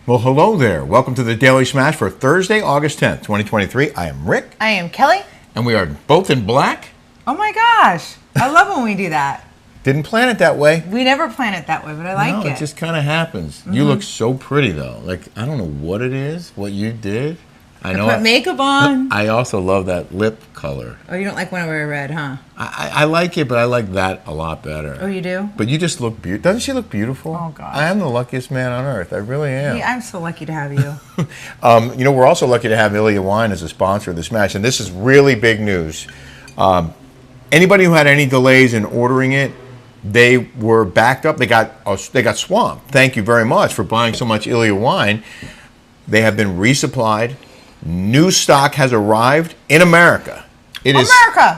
Well, hello there. Welcome to the Daily Smash for Thursday, August 10th, 2023. I am Rick. I am Kelly. And we are both in black. Oh my gosh. I love when we do that. Didn't plan it that way. We never plan it that way, but I like it. No, it just kind of happens. Mm-hmm. You look so pretty, though. Like, I don't know what it is, what you did. I put makeup on. I also love that lip color. Oh, you don't like when I wear red, huh? I like it, but I like that a lot better. Oh, you do? But you just look beautiful. Doesn't she look beautiful? Oh, God. I am the luckiest man on earth. I really am. Yeah, I'm so lucky to have you. We're also lucky to have Ilya Wine as a sponsor of the Smash, and this is really big news. Anybody who had any delays in ordering it, they were backed up. They got swamped. Thank you very much for buying so much Ilya Wine. They have been resupplied. New stock has arrived in America. It is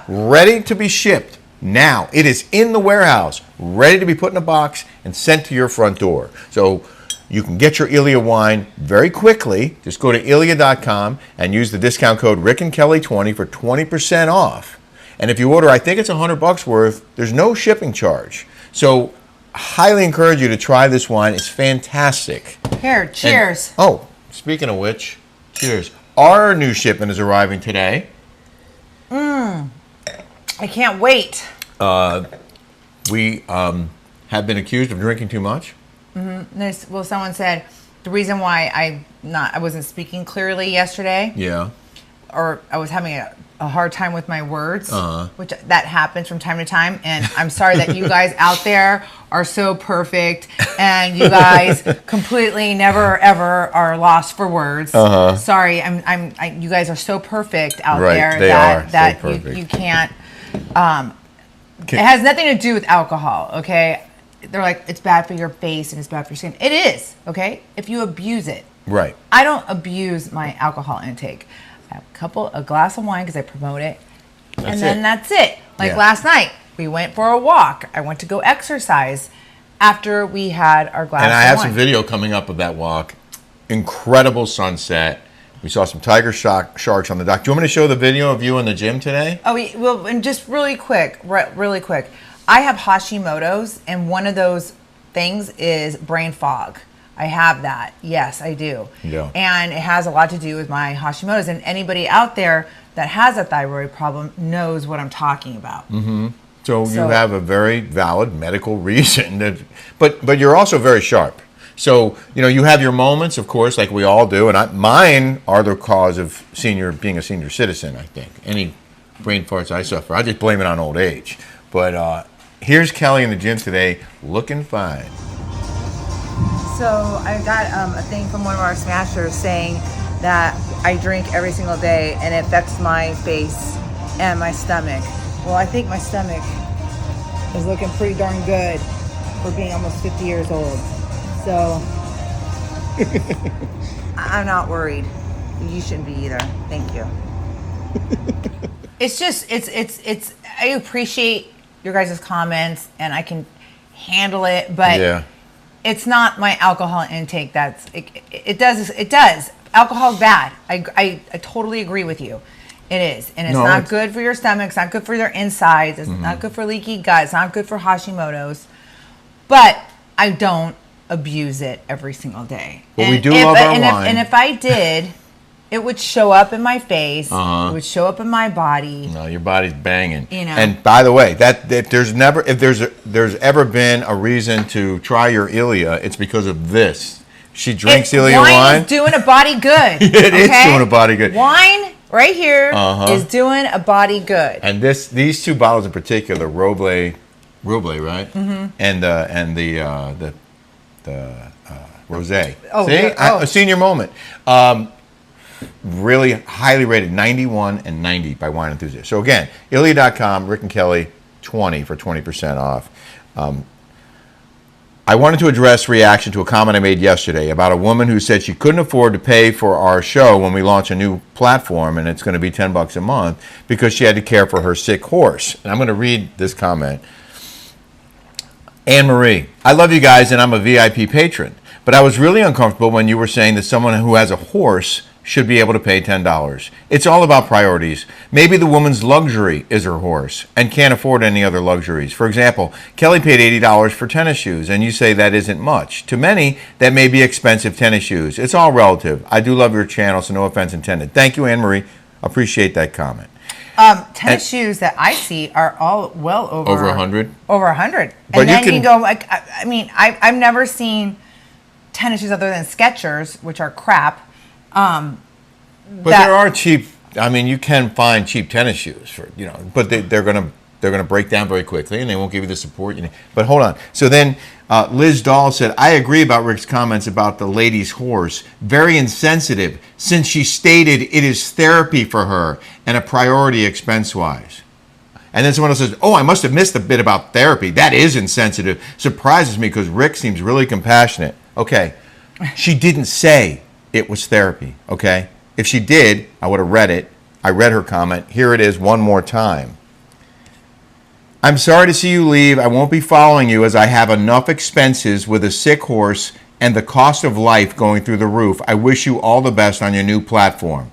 ready to be shipped now. It is in the warehouse, ready to be put in a box and sent to your front door. So you can get your Ilya wine very quickly. Just go to Ilya.com and use the discount code RickandKelly20 for 20% off. And if you order, I think it's $100 worth, there's no shipping charge. So highly encourage you to try this wine. It's fantastic. Here, cheers. Speaking of which, cheers. Our new shipment is arriving today. I can't wait. We have been accused of drinking too much. Mm-hmm. Well, someone said the reason why I wasn't speaking clearly yesterday. Yeah. Or I was having a hard time with my words, which that happens from time to time. And I'm sorry that you guys out there are so perfect, and you guys completely never ever are lost for words. Sorry, you guys are so perfect out there that you can't. It has nothing to do with alcohol, okay? They're like, it's bad for your face and it's bad for your skin. It is, okay? If you abuse it. Right. I don't abuse my alcohol intake. I have a glass of wine because I promote it. That's it. Like last night, we went for a walk. I went to go exercise after we had our glass of wine. And I have some video coming up of that walk. Incredible sunset. We saw some tiger sharks on the dock. Do you want me to show the video of you in the gym today? Well, and just really quick. I have Hashimoto's, and one of those things is brain fog. I have that. Yes, I do. Yeah. And it has a lot to do with my Hashimoto's. And anybody out there that has a thyroid problem knows what I'm talking about. Mm-hmm. So you have a very valid medical reason. But you're also very sharp. So, you have your moments, of course, like we all do. And mine are the cause of being a senior citizen, I think. Any brain farts I suffer, I just blame it on old age. But here's Kelly in the gym today, looking fine. So I got a thing from one of our smashers saying that I drink every single day and it affects my face and my stomach. Well, I think my stomach is looking pretty darn good for being almost 50 years old. So I'm not worried. You shouldn't be either. Thank you. It's just, I appreciate your guys' comments and I can handle it, but yeah. It's not my alcohol intake. It does. Alcohol is bad. I totally agree with you. It is. And it's not good for your stomach. It's not good for your insides. It's not good for leaky gut. It's not good for Hashimoto's. But I don't abuse it every single day. Well, we do love our wine. And if I did, it would show up in my face. It would show up in my body. No, your body's banging. And by the way, if there's ever been a reason to try your Ilya, it's because of this. She drinks Ilya wine. Wine is doing a body good. It is doing a body good. Wine right here is doing a body good. And these two bottles in particular, Roble, right? Mm-hmm. And the rosé. A senior moment. Really highly rated, 91 and 90 by Wine Enthusiast. So again, Ilya.com, Rick and Kelly, 20 for 20% off. I wanted to address reaction to a comment I made yesterday about a woman who said she couldn't afford to pay for our show when we launch a new platform, and it's going to be $10 a month because she had to care for her sick horse. And I'm going to read this comment. Anne Marie, I love you guys and I'm a VIP patron, but I was really uncomfortable when you were saying that someone who has a horse should be able to pay $10. It's all about priorities. Maybe the woman's luxury is her horse and can't afford any other luxuries. For example, Kelly paid $80 for tennis shoes, and you say that isn't much. To many, that may be expensive tennis shoes. It's all relative. I do love your channel, so no offense intended. Thank you, Anne-Marie. Appreciate that comment. Tennis shoes that I see are all well over 100. Over 100. But And you then you can- go like, I've never seen tennis shoes other than Skechers, which are crap. But that- there are cheap. I mean, you can find cheap tennis shoes for but they're gonna break down very quickly, and they won't give you the support you need. But hold on. So then Liz Dahl said, "I agree about Rick's comments about the lady's horse. Very insensitive, since she stated it is therapy for her and a priority expense-wise." And then someone else says, "Oh, I must have missed a bit about therapy. That is insensitive. Surprises me because Rick seems really compassionate." Okay, she didn't say it was therapy. Okay, if she did, I would have read it. I read her comment. Here it is one more time. "I'm sorry to see you leave. I won't be following you as I have enough expenses with a sick horse and the cost of life going through the roof. I wish you all the best on your new platform."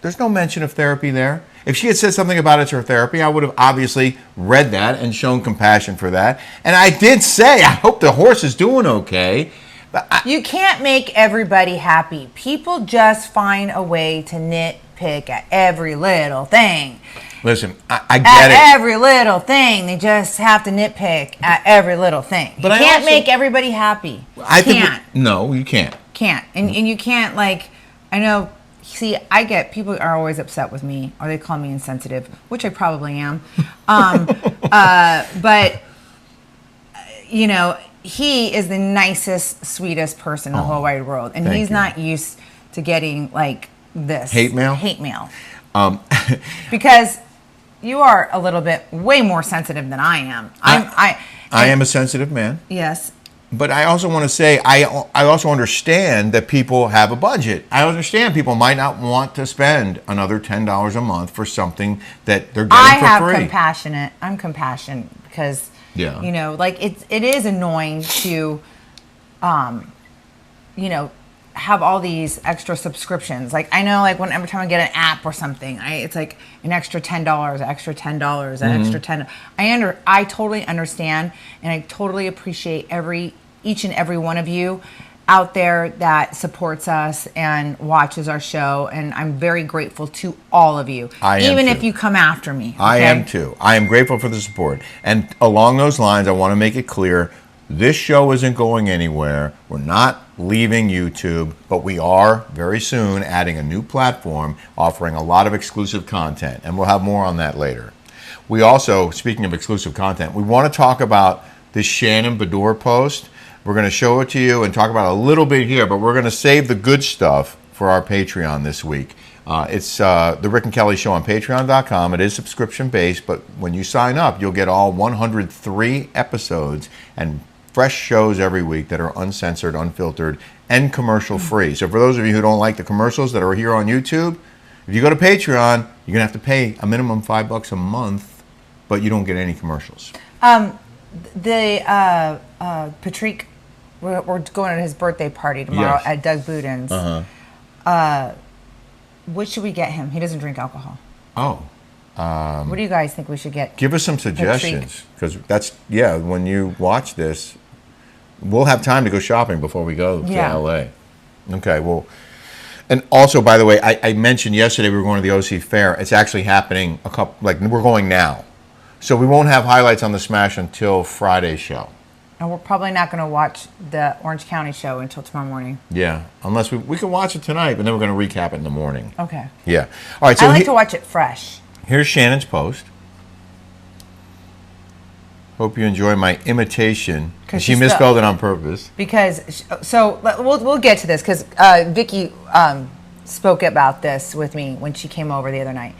There's no mention of therapy there. If she had said something about it's her therapy, I would have obviously read that and shown compassion for that. And I did say, I hope the horse is doing okay. But You can't make everybody happy. People just find a way to nitpick at every little thing. listen, I get At it. every little thing. They just have to nitpick at every little thing. But you I can't also- make everybody happy. I think Can't. no, you can't. Can't. And you can't, like, I know, see, I get, people are always upset with me, or they call me insensitive, which I probably am. But, you know, he is the nicest, sweetest person in the whole wide world. And thank he's you. not used to getting, like, this. Hate mail? Hate mail. Because you are a little bit way more sensitive than I am. I am a sensitive man. Yes. But I also want to say, I also understand that people have a budget. I understand people might not want to spend another $10 a month for something that they're getting for free. I'm compassionate because, Yeah. you know, like it is annoying to, you know, have all these extra subscriptions. Like I know, like every time I get an app or something, it's like an extra $10, extra $10, an extra $10. I totally understand, and I totally appreciate each and every one of you out there that supports us and watches our show, and I'm very grateful to all of you. I am even too. if you come after me. I okay? am too. I am grateful for the support. And along those lines, I want to make it clear, this show isn't going anywhere. We're not leaving YouTube, but we are very soon adding a new platform offering a lot of exclusive content, and we'll have more on that later. We also, speaking of exclusive content, we want to talk about this Shannon Beador post. We're going to show it to you and talk about it a little bit here, but we're going to save the good stuff for our Patreon this week. It's the Rick and Kelly Show on Patreon.com. It is subscription-based, but when you sign up, you'll get all 103 episodes and fresh shows every week that are uncensored, unfiltered, and commercial-free. So for those of you who don't like the commercials that are here on YouTube, if you go to Patreon, you're going to have to pay a minimum $5 a month, but you don't get any commercials. Patrick, we're going to his birthday party tomorrow Yes. at Doug Boudin's. What should we get him? He doesn't drink alcohol. Oh. What do you guys think we should get? Give us some suggestions, because when you watch this, we'll have time to go shopping before we go to LA. Okay, well, and also, by the way, I mentioned yesterday we were going to the OC Fair. It's actually happening we're going now. So we won't have highlights on the Smash until Friday's show. And we're probably not going to watch the Orange County show until tomorrow morning. Yeah, unless we can watch it tonight, but then we're going to recap it in the morning. Okay. Yeah. All right, so I like to watch it fresh. Here's Shannon's post. Hope you enjoy my imitation. 'Cause She she's misspelled it on purpose. Because, we'll get to this, because Vicky spoke about this with me when she came over the other night.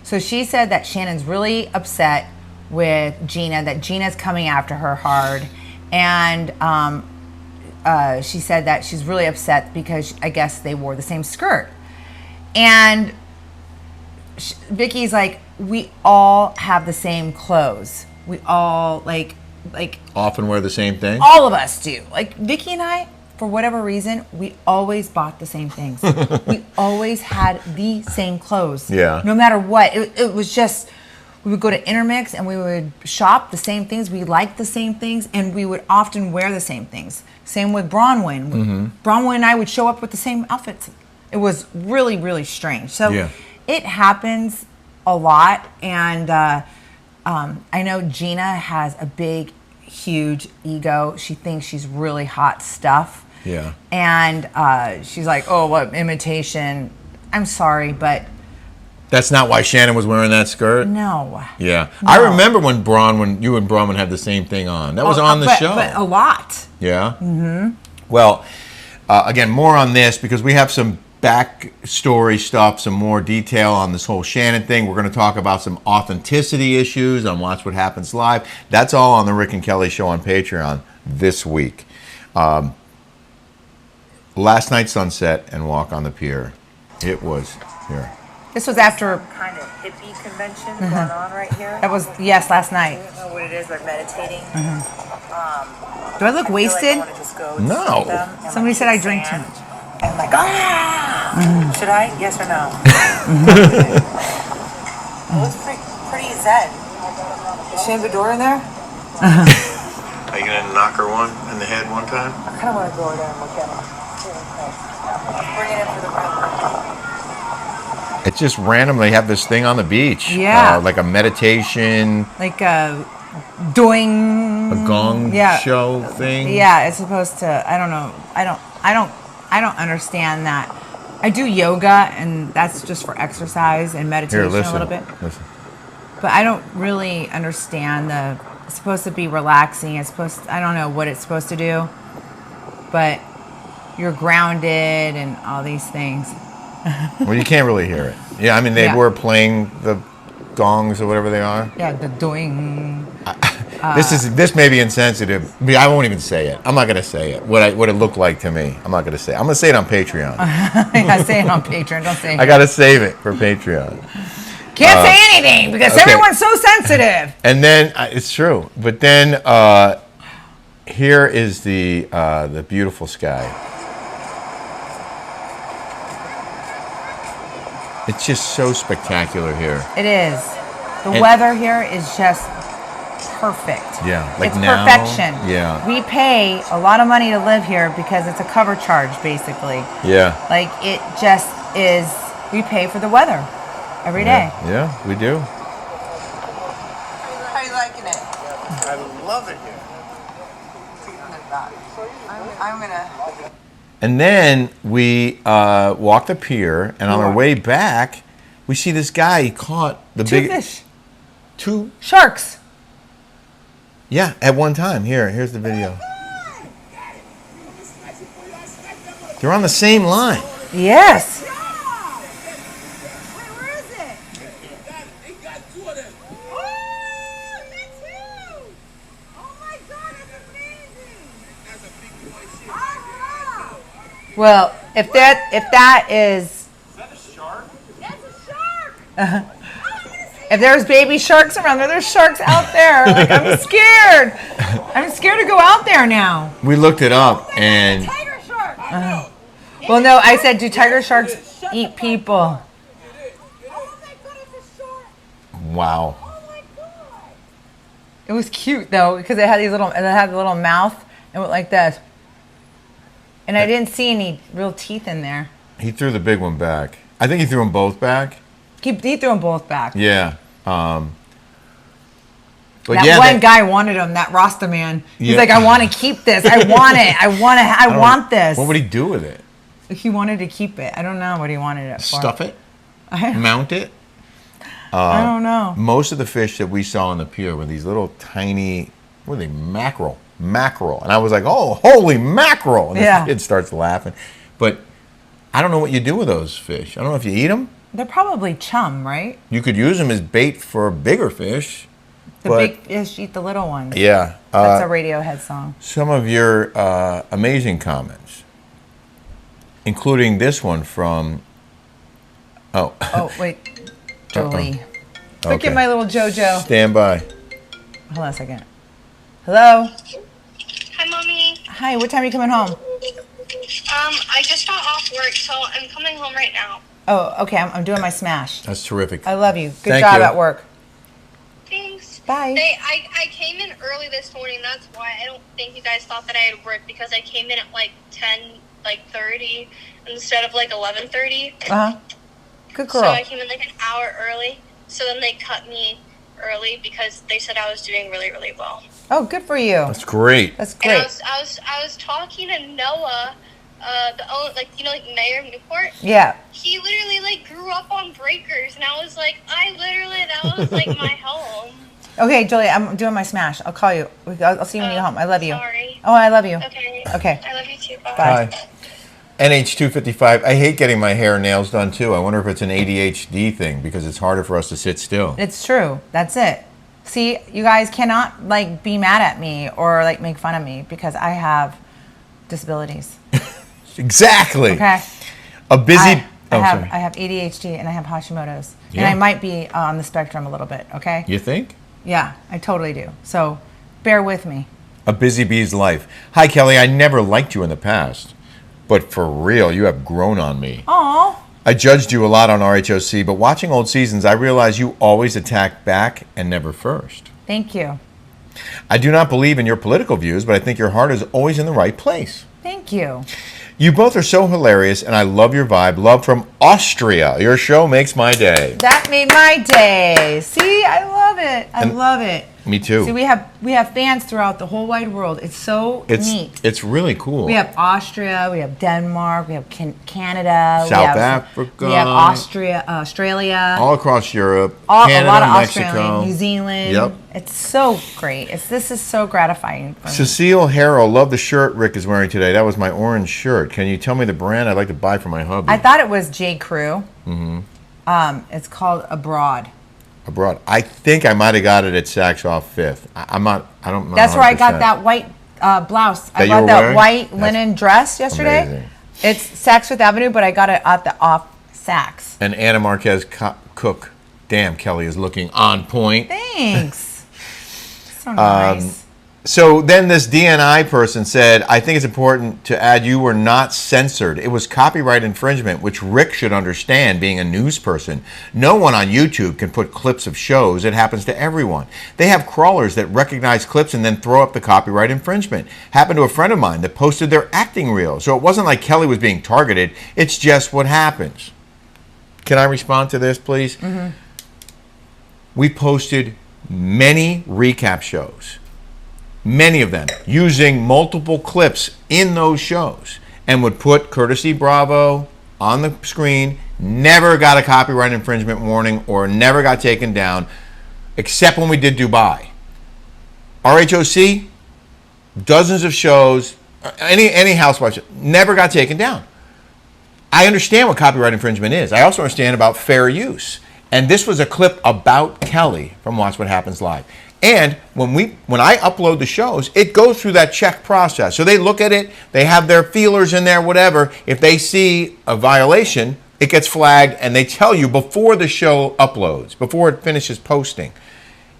So she said that Shannon's really upset with Gina, that Gina's coming after her hard. And she said that she's really upset because I guess they wore the same skirt. And Vicky's like, we all have the same clothes. We all like Often wear the same thing. all of us do. Like Vicky and I, for whatever reason, we always bought the same things. We always had the same clothes. Yeah. No matter what. It was just, we would go to Intermix and we would shop the same things. We liked the same things, and we would often wear the same things. Same with Bronwyn. Bronwyn and I would show up with the same outfits. It was really, really strange. So it happens a lot, and I know Gina has a big, huge ego. She thinks she's really hot stuff. Yeah. And she's like, oh, what, imitation? I'm sorry, but... That's not why Shannon was wearing that skirt? No. Yeah. No. I remember when you and Bronwyn had the same thing on. That was on the show. But a lot. Yeah? Mm-hmm. Well, again, more on this because we have some backstory stuff, some more detail on this whole Shannon thing. We're going to talk about some authenticity issues on Watch What Happens Live. That's all on the Rick and Kelly Show on Patreon this week. Last night's sunset and walk on the pier. It was here. This was after kind of hippie convention going on right here. that was last night. I don't know what it is, like meditating. Do I look wasted? I want to just go No. see them and, Somebody like, said I eat drink too sand. much. And like, should I? Yes or no? Well, it's pretty zen. Is Shannon Beador in there? Are you going to knock her in the head one time? I kind of want to go over there and look at him. I'll bring it in for the room. It's just random. They have this thing on the beach. Yeah. Like a meditation, Like doing a gong show thing. Yeah, it's supposed to. I don't know. I don't understand that. I do yoga, and that's just for exercise and meditation Here, listen. a little bit. Listen. But I don't really understand it's supposed to be relaxing. I don't know what it's supposed to do. But you're grounded and all these things. Well, you can't really hear it. Yeah, I mean, they were playing the gongs or whatever they are. Yeah, the doing. This may be insensitive. I won't even say it. I'm not going to say it. What it looked like to me. I'm not going to say it. I'm going to say it on Patreon. Yeah, say it on Patreon. Don't say it. I got to save it for Patreon. Can't say anything because everyone's so sensitive. And then it's true. But then here is the beautiful sky. It's just so spectacular here. It is. The weather here is just perfect. Yeah, like it's now, perfection. yeah. We pay a lot of money to live here because it's a cover charge, basically. Yeah. Like it just is. We pay for the weather every day. Yeah, we do. How are you liking it? I love it here. I'm gonna. And then we walk the pier, and on our way back, we see this guy. He caught the Two big fish. two Sharks. Yeah, at one time. Here's the video. They're on the same line. Yes. Where is it? They got two of them. Oh, that's huge. Oh my God, that's amazing. That's a big boy shit. Oh, wow. Well, if that is. Is that a shark? That's a shark. If there's baby sharks around there, there's sharks out there. Like, I'm scared. I'm scared to go out there now. We looked it up, and Tiger shark. Well, no, I said, do tiger sharks eat people? Oh my God, it's a shark. wow. Oh my God. It was cute though because it had the little mouth and went like this. And I didn't see any real teeth in there. He threw the big one back. I think he threw them both back. He threw them both back. Yeah. But That yeah, one guy wanted them. That Rasta man. He's Yeah. like, I want to keep this. I want it. I want this. What would he do with it? He wanted to keep it. I don't know what he wanted it for. Stuff it? Mount it? I don't know. Most of the fish that we saw on the pier were these little tiny, what are they, mackerel. And I was like, oh, holy mackerel. And Yeah. this kid starts laughing. But I don't know what you do with those fish. I don't know if you eat them. They're probably chum, right? You could use them as bait for bigger fish. The but, big fish eat the little ones. Yeah. That's a Radiohead song. Some of your amazing comments, including this one from, Oh, wait. Jolie. Look Okay. at my little JoJo. Stand by. Hold on a second. Hello? Hi, Mommy. Hi, what time are you coming home? I just got off work, so I'm coming home right now. Oh, okay. I'm doing my smash. That's terrific. I love you. Good Thank job you. at work. Thanks. Bye. I came in early this morning. That's why I don't think you guys thought that I had work, because I came in at like 10:30 instead of like 11:30. Good girl. So I came in like an hour early. So then they cut me early because they said I was doing really, really well. Oh, good for you. That's great. That's And great. I was talking to Noah, the owner, like Mayor of Newport. Yeah. He literally like grew up on breakers, and I was like, that was like my home. Okay, Julie, I'm doing my smash. I'll call you. I'll see you when you get home. I love you. Sorry. Oh, I love you. Okay. Okay. I love you too. Bye. Bye. NH255. I hate getting my hair and nails done too. I wonder if it's an ADHD thing because it's harder for us to sit still. It's true. That's it. See, you guys cannot like be mad at me or like make fun of me because I have disabilities. Exactly. Okay. A busy. I sorry. have ADHD and I have Hashimoto's. Yeah. And I might be on the spectrum a little bit, okay? You think? Yeah, I totally do. So bear with me. A busy bee's life. Hi, Kelly. I never liked you in the past, but for real, you have grown on me. Aw. I judged you a lot on RHOC, but watching old seasons, I realized you always attack back and never first. Thank you. I do not believe in your political views, but I think your heart is always in the right place. Thank you. You both are so hilarious, and I love your vibe. Love from Austria. Your show makes my day. That made my day. See, I love it. I love it. Me too. See, we have fans throughout the whole wide world. It's so neat. It's really cool. We have Austria, we have Denmark, we have Canada, South Africa. we have Australia, all across Europe, a Canada, lot of Mexico, Australia, New Zealand. Yep. It's so great. This is so gratifying for me. Cecile Harrell, love the shirt Rick is wearing today. That was my orange shirt. Can you tell me the brand I'd like to buy for my hubby? I thought it was J. Crew. Mm-hmm. It's called Abroad. Abroad. I think I might have got it at Saks Off Fifth. I'm not. I don't know. That's where I got 100%. that white blouse. I you bought were that wearing? white linen dress yesterday. Amazing. It's Saks Fifth Avenue, but I got it at the off Saks. And Anna Marquez Cook. Damn, Kelly is looking on point. Thanks. So nice. So then this DNI person said, I think it's important to add you were not censored. It was copyright infringement, which Rick should understand being a news person. No one on YouTube can put clips of shows. It happens to everyone. They have crawlers that recognize clips and then throw up the copyright infringement. Happened to a friend of mine that posted their acting reel. So it wasn't like Kelly was being targeted. It's just what happens. Can I respond to this, please? Mm-hmm. We posted many recap shows. Many of them using multiple clips in those shows and would put Courtesy Bravo on the screen, never got a copyright infringement warning or never got taken down, except when we did Dubai. RHOC, dozens of shows, any housewives, never got taken down. I understand what copyright infringement is. I also understand about fair use. And this was a clip about Kelly from Watch What Happens Live. And when I upload the shows, it goes through that check process. So they look at it, they have their feelers in there, whatever. If they see a violation, it gets flagged, and they tell you before the show uploads, before it finishes posting.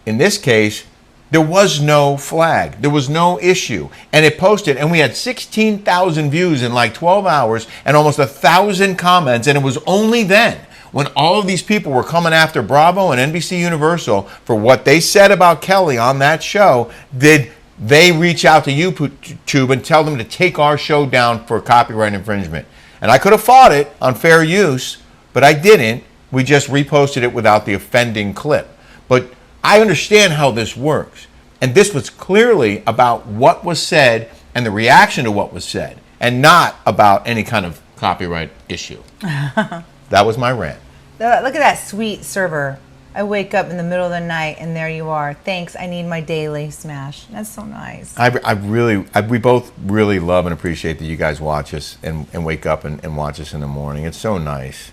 In this case, there was no flag. There was no issue. And it posted, and we had 16,000 views in like 12 hours and almost 1,000 comments, and it was only then, when all of these people were coming after Bravo and NBC Universal for what they said about Kelly on that show, did they reach out to YouTube and tell them to take our show down for copyright infringement. And I could have fought it on fair use, but I didn't. We just reposted it without the offending clip. But I understand how this works. And this was clearly about what was said and the reaction to what was said, and not about any kind of copyright issue. That was my rant. Look at that sweet server. I wake up in the middle of the night and there you are. Thanks, I need my daily smash. That's so nice. We both really love and appreciate that you guys watch us and wake up and watch us in the morning. It's so nice.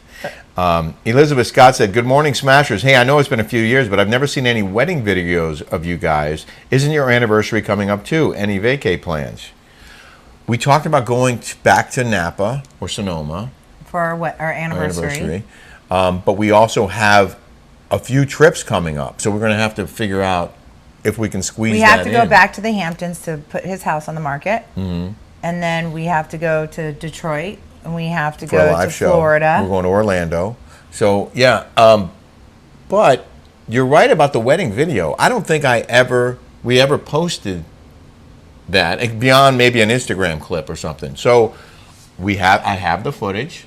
Elizabeth Scott said, good morning, Smashers. Hey, I know it's been a few years, but I've never seen any wedding videos of you guys. Isn't your anniversary coming up too? Any vacay plans? We talked about going back to Napa or Sonoma. For our anniversary. But we also have a few trips coming up. So we're going to have to figure out if we can squeeze that in. We have to go back to the Hamptons to put his house on the market. Mm-hmm. and then we have to go to Detroit, and we have to For a go live to show. Florida. We're going to Orlando. So, yeah. But you're right about the wedding video. I don't think we ever posted that beyond maybe an Instagram clip or something. So I have the footage.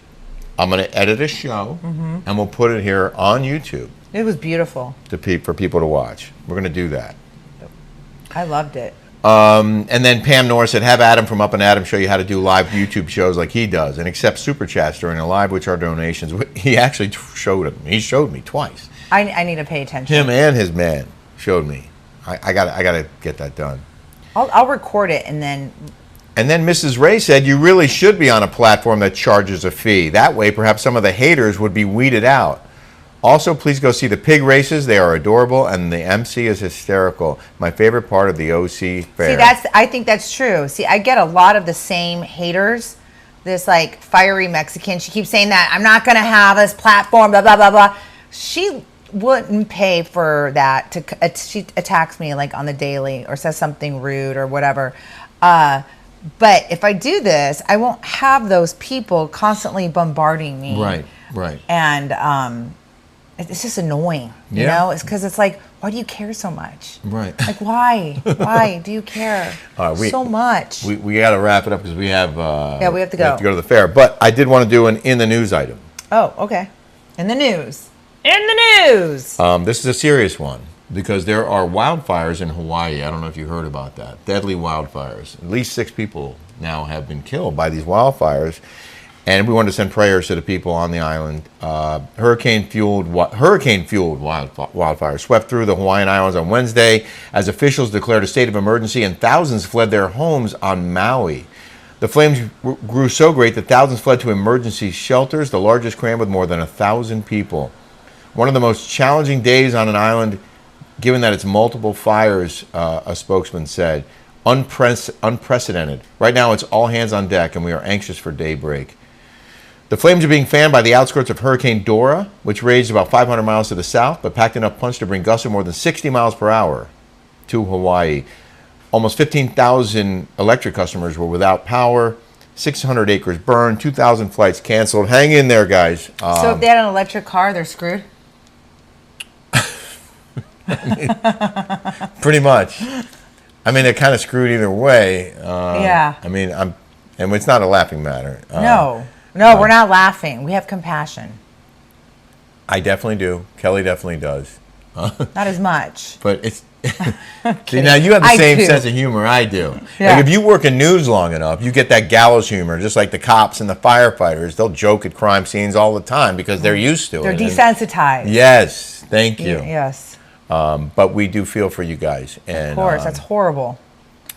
I'm going to edit a show, and we'll put it here on YouTube It was beautiful. for people to watch. We're going to do that. I loved it. And then Pam Norris said, have Adam from Up and Adam show you how to do live YouTube shows like he does and accept super chats during a live, which are donations. He actually showed me twice. I need to pay attention. Him and his man showed me. I gotta get that done. I'll record it and then. And then Mrs. Ray said, you really should be on a platform that charges a fee. That way, perhaps some of the haters would be weeded out. Also, please go see the pig races. They are adorable, and the MC is hysterical. My favorite part of the OC fair. See, I think that's true. See, I get a lot of the same haters. This like fiery Mexican. She keeps saying that I'm not going to have this platform. Blah blah blah blah. She wouldn't pay for that. She attacks me like on the daily or says something rude or whatever. But if I do this, I won't have those people constantly bombarding me. Right. And it's just annoying, you know? It's because it's like, why do you care so much? Right. Like, why? Why do you care so much? We got to wrap it up because we have... we have to go. We have to go to the fair. But I did want to do an in the news item. Oh, okay. In the news. In the news. This is a serious one because there are wildfires in Hawaii. I don't know if you heard about that. Deadly wildfires. At least 6 people now have been killed by these wildfires. And we wanted to send prayers to the people on the island. Hurricane-fueled wildfires swept through the Hawaiian Islands on Wednesday as officials declared a state of emergency and thousands fled their homes on Maui. The flames grew so great that thousands fled to emergency shelters, the largest crammed with more than 1,000 people. One of the most challenging days on an island, given that it's multiple fires, a spokesman said. Unprecedented. Right now it's all hands on deck and we are anxious for daybreak. The flames are being fanned by the outskirts of Hurricane Dora, which raged about 500 miles to the south, but packed enough punch to bring gusts of more than 60 miles per hour to Hawaii. Almost 15,000 electric customers were without power, 600 acres burned, 2,000 flights canceled. Hang in there, guys. So if they had an electric car, they're screwed? Pretty much. I mean, they're kind of screwed either way. Yeah. I mean, and it's not a laughing matter. No, we're not laughing. We have compassion. I definitely do. Kelly definitely does. Not as much. But it's... See, now you have the same sense of humor I do. Yeah. Like if you work in news long enough, you get that gallows humor, just like the cops and the firefighters. They'll joke at crime scenes all the time because they're used to They're it. desensitized. Yes, thank you. Yes. But we do feel for you guys. And, Of course, that's horrible.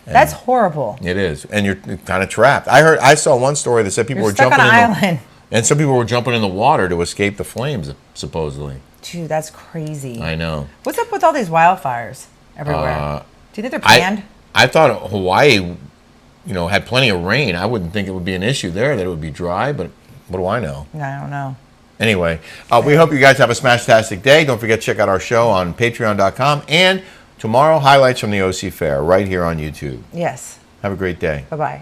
That's horrible. It is, and you're kind of trapped. I saw one story that said people You're were stuck jumping on an in island. and some people were jumping in the water to escape the flames, supposedly. Dude, that's crazy. I know. What's up with all these wildfires everywhere? Do you think they're planned? I thought Hawaii, had plenty of rain. I wouldn't think it would be an issue there, that it would be dry, but what do I know? I don't know. Anyway, we hope you guys have a smash-tastic day. Don't forget to check out our show on patreon.com. And tomorrow, highlights from the OC Fair right here on YouTube. Yes. Have a great day. Bye-bye.